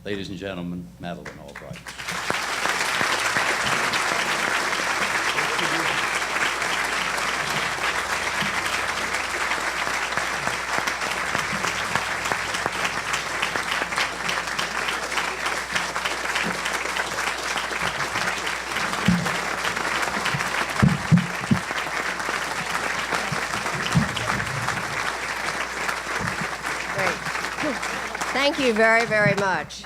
Ladies and gentlemen, Madeline Albright. Thank you very, very much.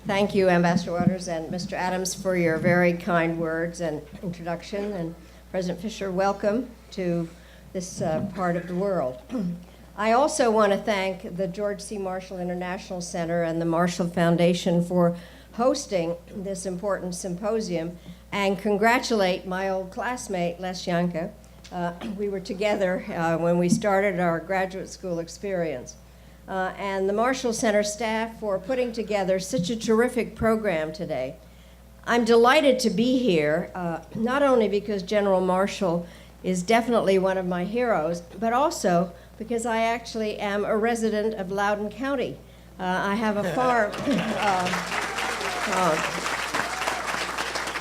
Thank you, Ambassador Waters and Mr. Adams, for your very kind words and introduction. And President Fisher, welcome to this part of the world. I also want to thank the George C. Marshall International Center and the Marshall Foundation for hosting this important symposium, and congratulate my old classmate, Les Janke. We were together when we started our graduate school experience. And the Marshall Center staff for putting together such a terrific program today. I'm delighted to be here, not only because General Marshall is definitely one of my heroes, but also because I actually am a resident of Loudoun County. I have a farm.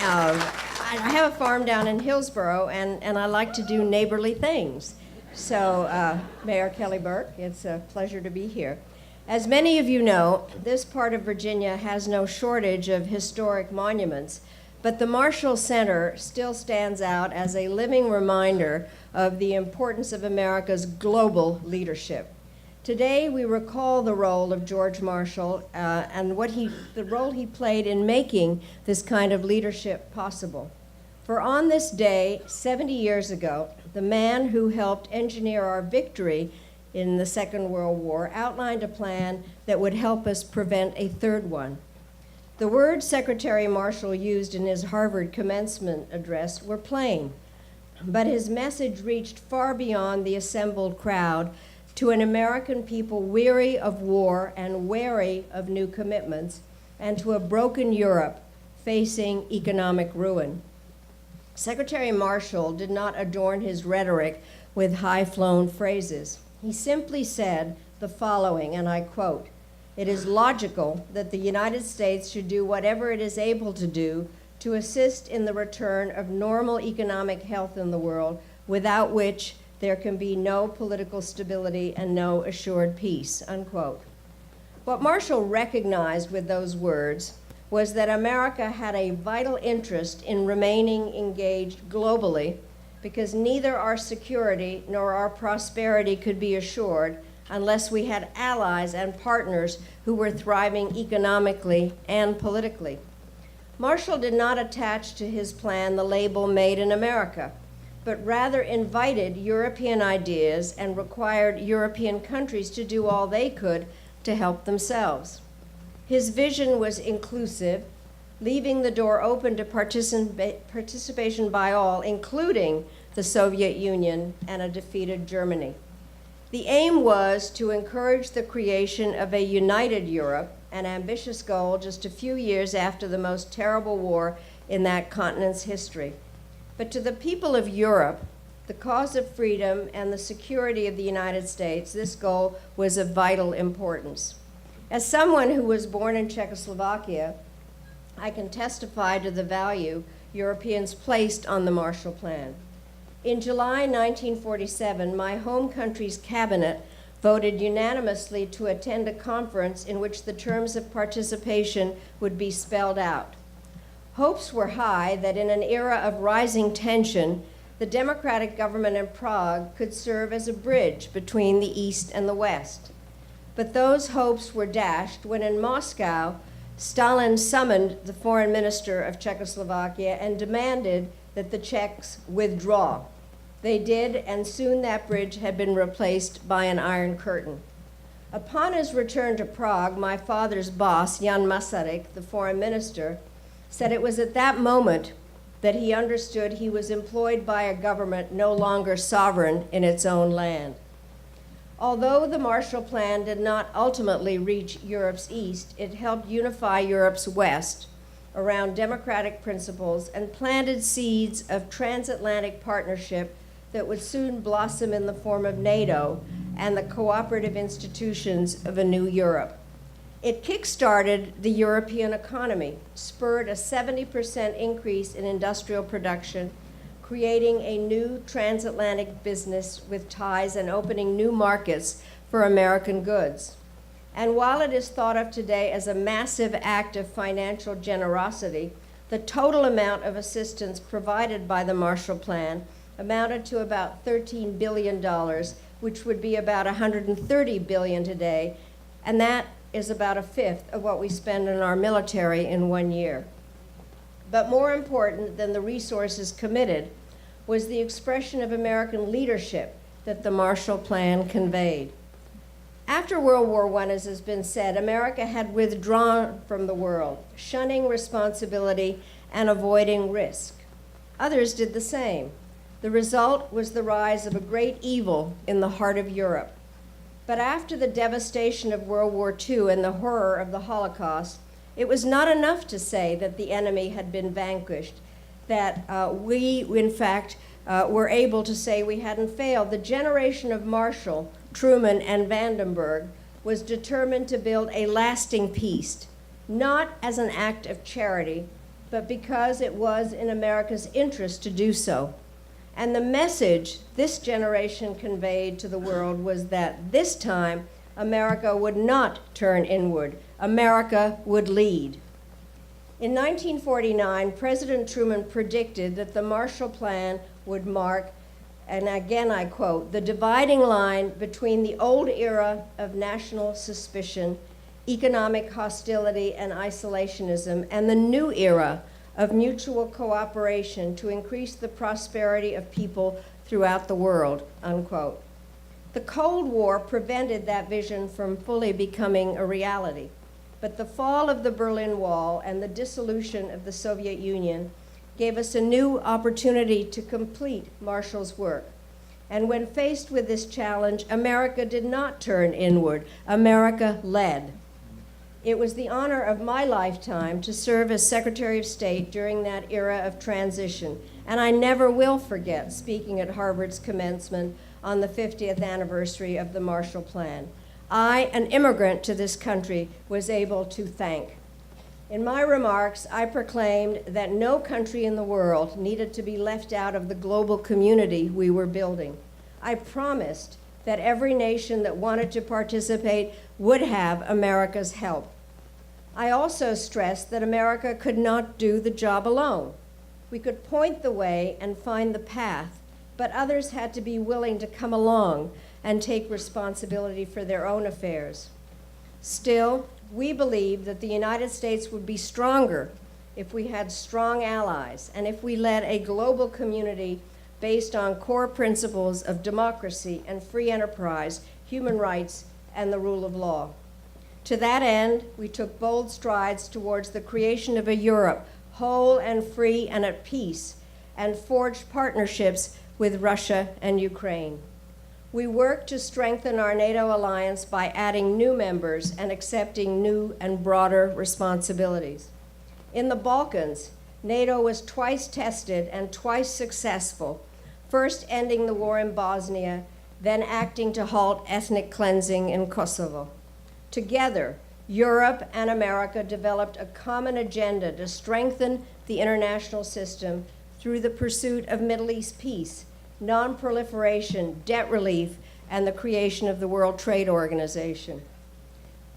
I have a farm down in Hillsborough, and I like to do neighborly things. So, Mayor Kelly Burke, it's a pleasure to be here. As many of you know, this part of Virginia has no shortage of historic monuments, but the Marshall Center still stands out as a living reminder of the importance of America's global leadership. Today, we recall the role of George Marshall and the role he played in making this kind of leadership possible. For on this day, 70 years ago, the man who helped engineer our victory in the Second World War outlined a plan that would help us prevent a third one. The words Secretary Marshall used in his Harvard commencement address were plain, but his message reached far beyond the assembled crowd to an American people weary of war and wary of new commitments, and to a broken Europe facing economic ruin. Secretary Marshall did not adorn his rhetoric with high-flown phrases. He simply said the following, and I quote, "It is logical that the United States should do whatever it is able to do to assist in the return of normal economic health in the world, without which there can be no political stability and no assured peace," unquote. What Marshall recognized with those words was that America had a vital interest in remaining engaged globally, because neither our security nor our prosperity could be assured unless we had allies and partners who were thriving economically and politically. Marshall did not attach to his plan the label "Made in America," but rather invited European ideas and required European countries to do all they could to help themselves. His vision was inclusive, leaving the door open to participation by all, including the Soviet Union and a defeated Germany. The aim was to encourage the creation of a united Europe, an ambitious goal just a few years after the most terrible war in that continent's history. But to the people of Europe, the cause of freedom and the security of the United States, this goal was of vital importance. As someone who was born in Czechoslovakia, I can testify to the value Europeans placed on the Marshall Plan. In July 1947, my home country's cabinet voted unanimously to attend a conference in which the terms of participation would be spelled out. Hopes were high that in an era of rising tension, the democratic government in Prague could serve as a bridge between the East and the West. But those hopes were dashed when in Moscow, Stalin summoned the foreign minister of Czechoslovakia and demanded that the Czechs withdraw. They did, and soon that bridge had been replaced by an iron curtain. Upon his return to Prague, my father's boss, Jan Masaryk, the foreign minister, said it was at that moment that he understood he was employed by a government no longer sovereign in its own land. Although the Marshall Plan did not ultimately reach Europe's East, it helped unify Europe's West around democratic principles and planted seeds of transatlantic partnership that would soon blossom in the form of NATO and the cooperative institutions of a new Europe. It kick-started the European economy, spurred a 70% increase in industrial production, creating a new transatlantic business with ties and opening new markets for American goods. And while it is thought of today as a massive act of financial generosity, the total amount of assistance provided by the Marshall Plan amounted to about $13 billion, which would be about $130 billion today, and that is about a fifth of what we spend on our military in 1 year. But more important than the resources committed was the expression of American leadership that the Marshall Plan conveyed. After World War I, as has been said, America had withdrawn from the world, shunning responsibility and avoiding risk. Others did the same. The result was the rise of a great evil in the heart of Europe. But after the devastation of World War II and the horror of the Holocaust, it was not enough to say that the enemy had been vanquished, that we, in fact, were able to say we hadn't failed. The generation of Marshall, Truman, and Vandenberg was determined to build a lasting peace, not as an act of charity, but because it was in America's interest to do so. And the message this generation conveyed to the world was that this time, America would not turn inward. America would lead. In 1949, President Truman predicted that the Marshall Plan would mark, and again I quote, the dividing line between the old era of national suspicion, economic hostility, and isolationism, and the new era of mutual cooperation to increase the prosperity of people throughout the world, unquote. The Cold War prevented that vision from fully becoming a reality, but the fall of the Berlin Wall and the dissolution of the Soviet Union gave us a new opportunity to complete Marshall's work. And when faced with this challenge, America did not turn inward. America led. It was the honor of my lifetime to serve as Secretary of State during that era of transition, and I never will forget speaking at Harvard's commencement on the 50th anniversary of the Marshall Plan. I, an immigrant to this country, was able to thank. In my remarks, I proclaimed that no country in the world needed to be left out of the global community we were building. I promised that every nation that wanted to participate would have America's help. I also stressed that America could not do the job alone. We could point the way and find the path, but others had to be willing to come along and take responsibility for their own affairs. Still, we believed that the United States would be stronger if we had strong allies and if we led a global community based on core principles of democracy and free enterprise, human rights, and the rule of law. To that end, we took bold strides towards the creation of a Europe whole and free and at peace, and forged partnerships with Russia and Ukraine. We worked to strengthen our NATO alliance by adding new members and accepting new and broader responsibilities. In the Balkans, NATO was twice tested and twice successful, first ending the war in Bosnia, then acting to halt ethnic cleansing in Kosovo. Together, Europe and America developed a common agenda to strengthen the international system through the pursuit of Middle East peace, non-proliferation, debt relief, and the creation of the World Trade Organization.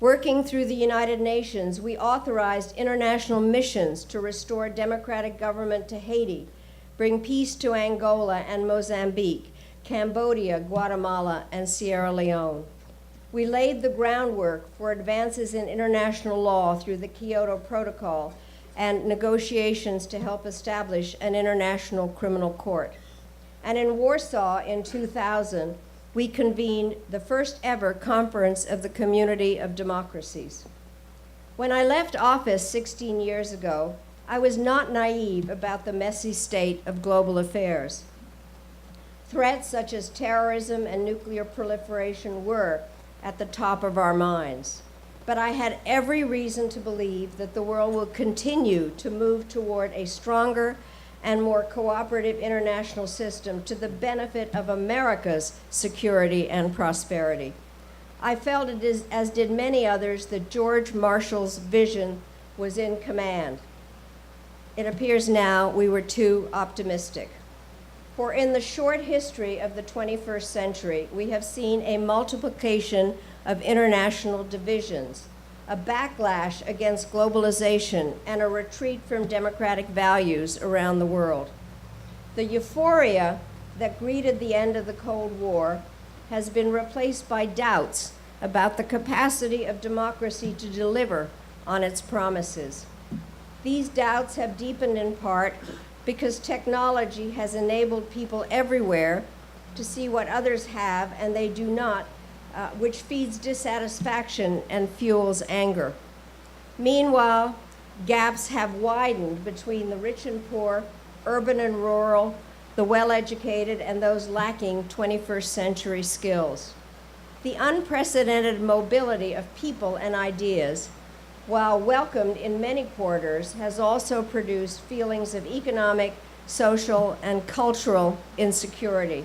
Working through the United Nations, we authorized international missions to restore democratic government to Haiti, bring peace to Angola and Mozambique, Cambodia, Guatemala, and Sierra Leone. We laid the groundwork for advances in international law through the Kyoto Protocol and negotiations to help establish an international criminal court. And in Warsaw in 2000, we convened the first ever conference of the Community of Democracies. When I left office 16 years ago, I was not naive about the messy state of global affairs. Threats such as terrorism and nuclear proliferation were at the top of our minds. But I had every reason to believe that the world will continue to move toward a stronger and more cooperative international system to the benefit of America's security and prosperity. I felt as did many others, that George Marshall's vision was in command. It appears now we were too optimistic. For in the short history of the 21st century, we have seen a multiplication of international divisions, a backlash against globalization, and a retreat from democratic values around the world. The euphoria that greeted the end of the Cold War has been replaced by doubts about the capacity of democracy to deliver on its promises. These doubts have deepened in part because technology has enabled people everywhere to see what others have and they do not, which feeds dissatisfaction and fuels anger. Meanwhile, gaps have widened between the rich and poor, urban and rural, the well-educated and those lacking 21st century skills. The unprecedented mobility of people and ideas, while welcomed in many quarters, has also produced feelings of economic, social, and cultural insecurity.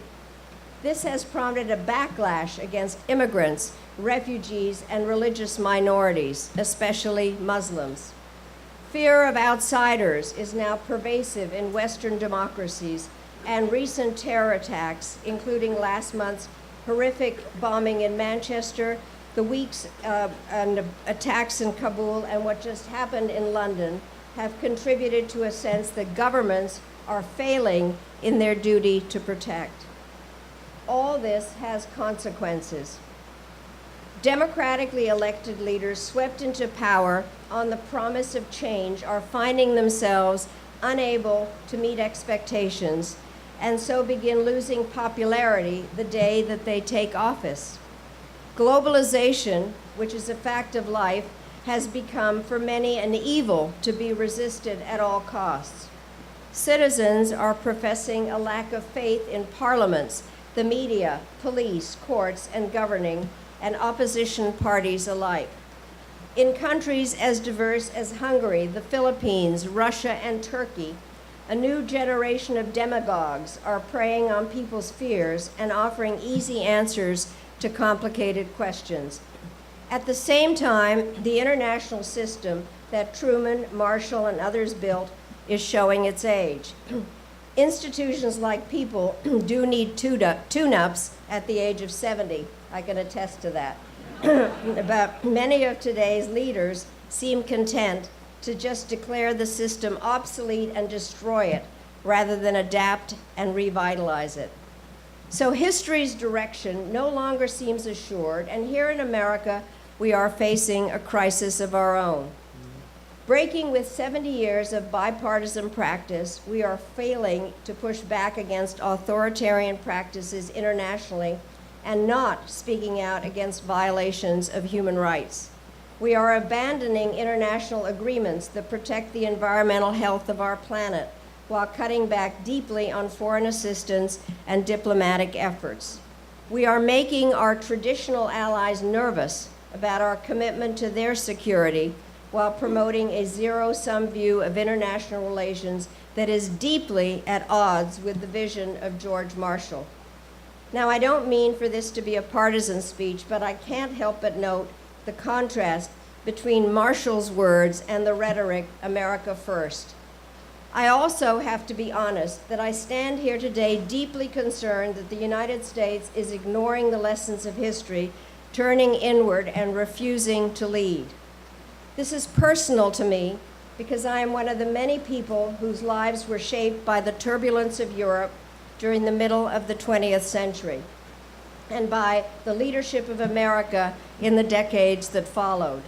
This has prompted a backlash against immigrants, refugees, and religious minorities, especially Muslims. Fear of outsiders is now pervasive in Western democracies, and recent terror attacks, including last month's horrific bombing in Manchester, the week's and attacks in Kabul, and what just happened in London, have contributed to a sense that governments are failing in their duty to protect. All this has consequences. Democratically elected leaders swept into power on the promise of change are finding themselves unable to meet expectations, and so begin losing popularity the day that they take office. Globalization, which is a fact of life, has become for many an evil to be resisted at all costs. Citizens are professing a lack of faith in parliaments, the media, police, courts, and governing, and opposition parties alike. In countries as diverse as Hungary, the Philippines, Russia, and Turkey, a new generation of demagogues are preying on people's fears and offering easy answers to complicated questions. At the same time, the international system that Truman, Marshall, and others built is showing its age. Institutions like people do need tune-ups at the age of 70. I can attest to that. But many of today's leaders seem content to just declare the system obsolete and destroy it, rather than adapt and revitalize it. So history's direction no longer seems assured, and here in America, we are facing a crisis of our own. Breaking with 70 years of bipartisan practice, we are failing to push back against authoritarian practices internationally and not speaking out against violations of human rights. We are abandoning international agreements that protect the environmental health of our planet while cutting back deeply on foreign assistance and diplomatic efforts. We are making our traditional allies nervous about our commitment to their security while promoting a zero-sum view of international relations that is deeply at odds with the vision of George Marshall. Now, I don't mean for this to be a partisan speech, but I can't help but note the contrast between Marshall's words and the rhetoric, America first. I also have to be honest that I stand here today deeply concerned that the United States is ignoring the lessons of history, turning inward and refusing to lead. This is personal to me because I am one of the many people whose lives were shaped by the turbulence of Europe during the middle of the 20th century and by the leadership of America in the decades that followed.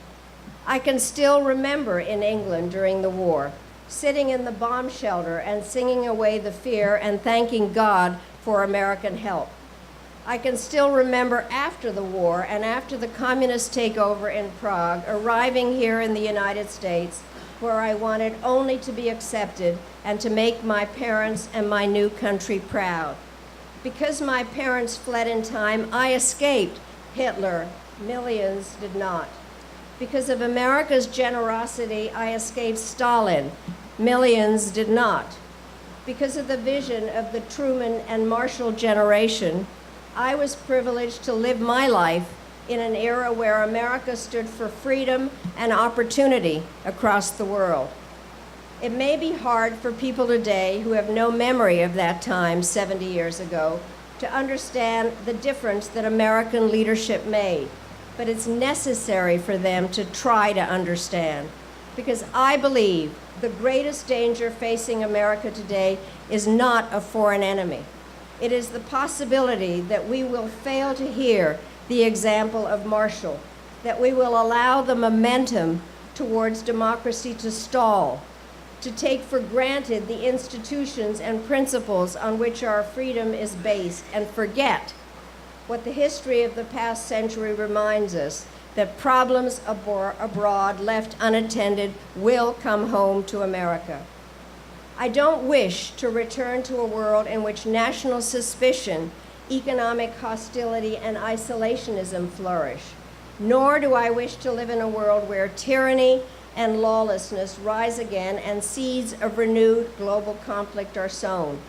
I can still remember in England during the war, sitting in the bomb shelter and singing away the fear and thanking God for American help. I can still remember after the war and after the communist takeover in Prague, arriving here in the United States, where I wanted only to be accepted and to make my parents and my new country proud. Because my parents fled in time, I escaped Hitler. Millions did not. Because of America's generosity, I escaped Stalin. Millions did not. Because of the vision of the Truman and Marshall generation, I was privileged to live my life in an era where America stood for freedom and opportunity across the world. It may be hard for people today who have no memory of that time 70 years ago to understand the difference that American leadership made, but it's necessary for them to try to understand, because I believe the greatest danger facing America today is not a foreign enemy. It is the possibility that we will fail to hear the example of Marshall, that we will allow the momentum towards democracy to stall, to take for granted the institutions and principles on which our freedom is based, and forget what the history of the past century reminds us, that problems abroad left unattended will come home to America. I don't wish to return to a world in which national suspicion, economic hostility, and isolationism flourish, nor do I wish to live in a world where tyranny and lawlessness rise again and seeds of renewed global conflict are sown.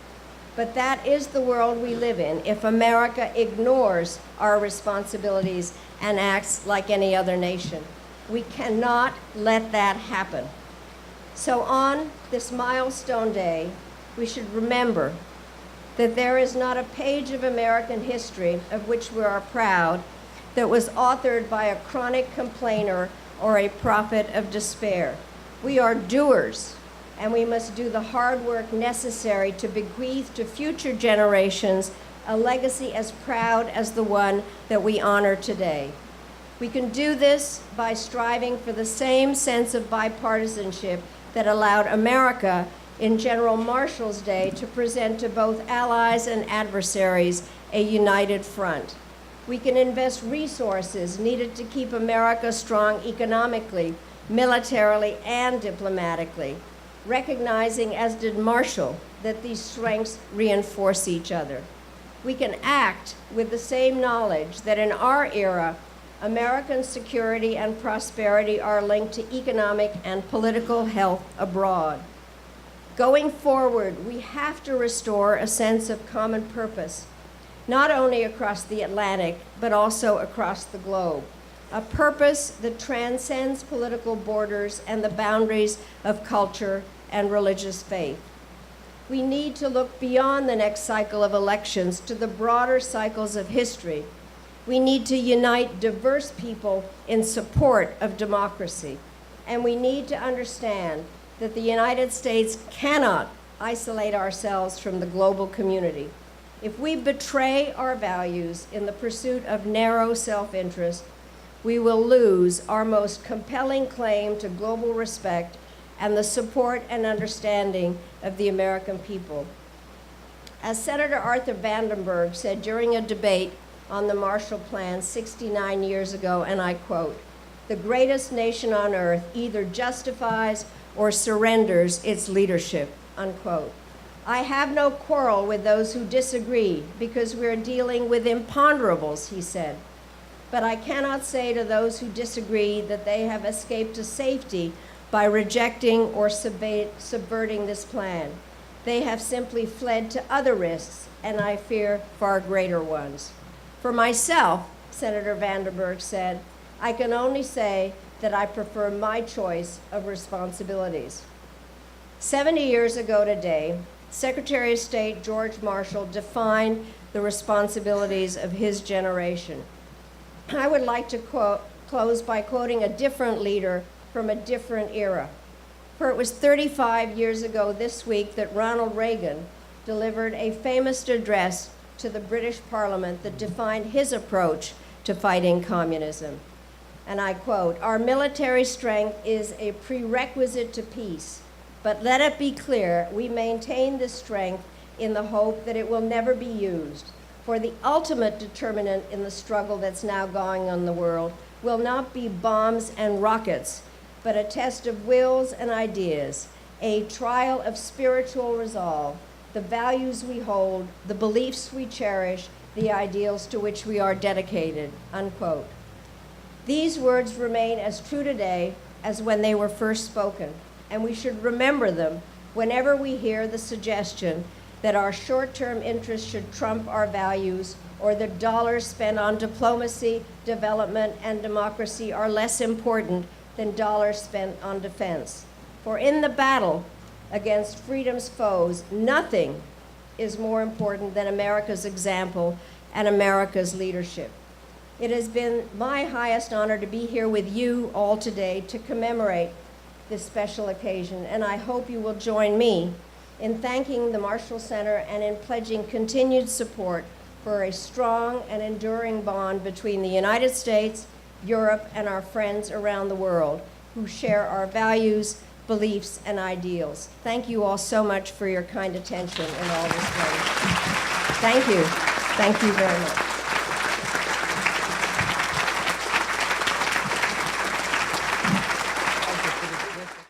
But that is the world we live in if America ignores our responsibilities and acts like any other nation. We cannot let that happen. So on this milestone day, we should remember that there is not a page of American history of which we are proud that was authored by a chronic complainer or a prophet of despair. We are doers, and we must do the hard work necessary to bequeath to future generations a legacy as proud as the one that we honor today. We can do this by striving for the same sense of bipartisanship that allowed America in General Marshall's day to present to both allies and adversaries a united front. We can invest resources needed to keep America strong economically, militarily, and diplomatically, recognizing, as did Marshall, that these strengths reinforce each other. We can act with the same knowledge that in our era, American security and prosperity are linked to economic and political health abroad. Going forward, we have to restore a sense of common purpose, not only across the Atlantic, but also across the globe. A purpose that transcends political borders and the boundaries of culture and religious faith. We need to look beyond the next cycle of elections to the broader cycles of history. We need to unite diverse people in support of democracy. And we need to understand that the United States cannot isolate ourselves from the global community. If we betray our values in the pursuit of narrow self-interest, we will lose our most compelling claim to global respect and the support and understanding of the American people. As Senator Arthur Vandenberg said during a debate on the Marshall Plan 69 years ago, and I quote, "The greatest nation on earth either justifies or surrenders its leadership," unquote. I have no quarrel with those who disagree because we're dealing with imponderables, he said. But I cannot say to those who disagree that they have escaped to safety by rejecting or subverting this plan. They have simply fled to other risks, and I fear far greater ones. For myself, Senator Vandenberg said, I can only say that I prefer my choice of responsibilities. 70 years ago today, Secretary of State George Marshall defined the responsibilities of his generation. I would like to close by quoting a different leader from a different era. For it was 35 years ago this week that Ronald Reagan delivered a famous address to the British Parliament that defined his approach to fighting communism. And I quote, "Our military strength is a prerequisite to peace, but let it be clear we maintain this strength in the hope that it will never be used. For the ultimate determinant in the struggle that's now going on in the world will not be bombs and rockets, but a test of wills and ideas, a trial of spiritual resolve, the values we hold, the beliefs we cherish, the ideals to which we are dedicated," unquote. These words remain as true today as when they were first spoken, and we should remember them whenever we hear the suggestion that our short-term interests should trump our values or the dollars spent on diplomacy, development, and democracy are less important than dollars spent on defense. For in the battle against freedom's foes, nothing is more important than America's example and America's leadership. It has been my highest honor to be here with you all today to commemorate this special occasion, and I hope you will join me in thanking the Marshall Center and in pledging continued support for a strong and enduring bond between the United States, Europe, and our friends around the world who share our values, beliefs, and ideals. Thank you all so much for your kind attention in all this way. Thank you. Thank you very much.